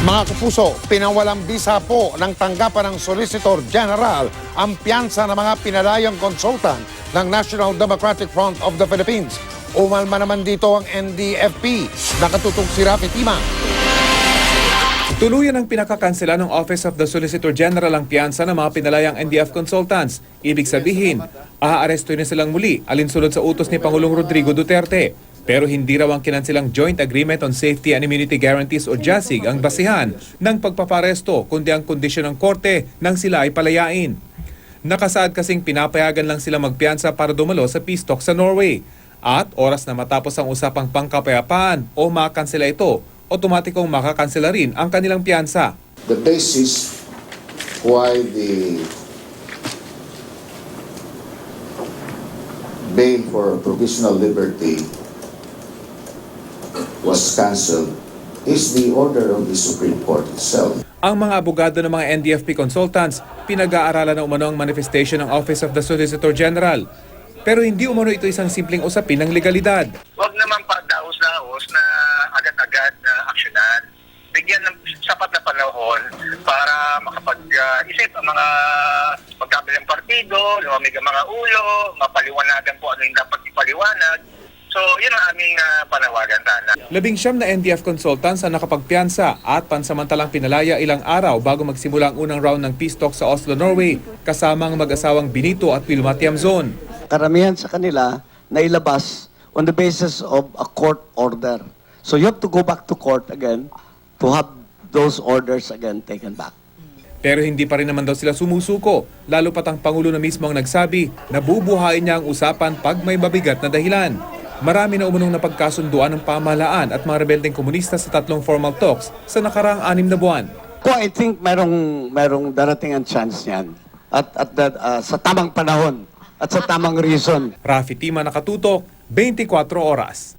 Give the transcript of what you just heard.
Mga kapuso, pinawalang bisa po ng tanggapan ng Solicitor General ang piyansa ng mga pinalayang consultant ng National Democratic Front of the Philippines. Umalma naman dito ang NDFP. Nakatutok si Rafi Tima. Tuluyan ang pinakakansela ng Office of the Solicitor General ang piyansa ng mga pinalayang NDF consultants. Ibig sabihin, aarestuin na silang muli alinsunod sa utos ni Pangulong Rodrigo Duterte. Pero hindi raw ang kinansilang Joint Agreement on Safety and Immunity Guarantees o JASIG ang basihan ng pagpaparesto kundi ang kondisyon ng korte nang sila ay palayain. Nakasaad kasing pinapayagan lang sila magpiyansa para dumalo sa peace talk sa Norway. At oras na matapos ang usapang pangkapayapaan o makansela ito, otomatikong makakansela rin ang kanilang piyansa. The basis why the bail for provisional liberty was cancelled is the order of the Supreme Court itself. Ang mga abogado ng mga NDFP consultants, pinag-aaralan na umano ang manifestation ng Office of the Solicitor General. Pero hindi umano ito isang simpleng usapin ng legalidad. Huwag naman pa daos-daos na agad-agad na aksyonan. Bigyan ng sapat na panahon para makapag-isip ang mga magkabilang partido, lumamig ang mga ulo, mapaliwanagan po ano yung dapat ipaliwanag. So, yun ang aming panawagan sana. 19 na NDF consultants ang nakapagpiyansa at pansamantalang pinalaya ilang araw bago magsimula ang unang round ng peace talk sa Oslo, Norway, kasama ang mag-asawang Benito at Wilma Tiamzon. Karamihan sa kanila na ilabas on the basis of a court order. So you have to go back to court again to have those orders again taken back. Pero hindi pa rin naman daw sila sumusuko, lalo pat ang Pangulo na mismo ang nagsabi na bubuhayin niya ang usapan pag may mabigat na dahilan. Marami na umunong napagkasunduan ng pamahalaan at mga rebeldeng komunista sa tatlong formal talks sa nakaraang 6 na buwan. I think merong darating ang chance niyan at sa tamang panahon at sa tamang reason. Rafi Tima, Nakatutok, 24 Oras.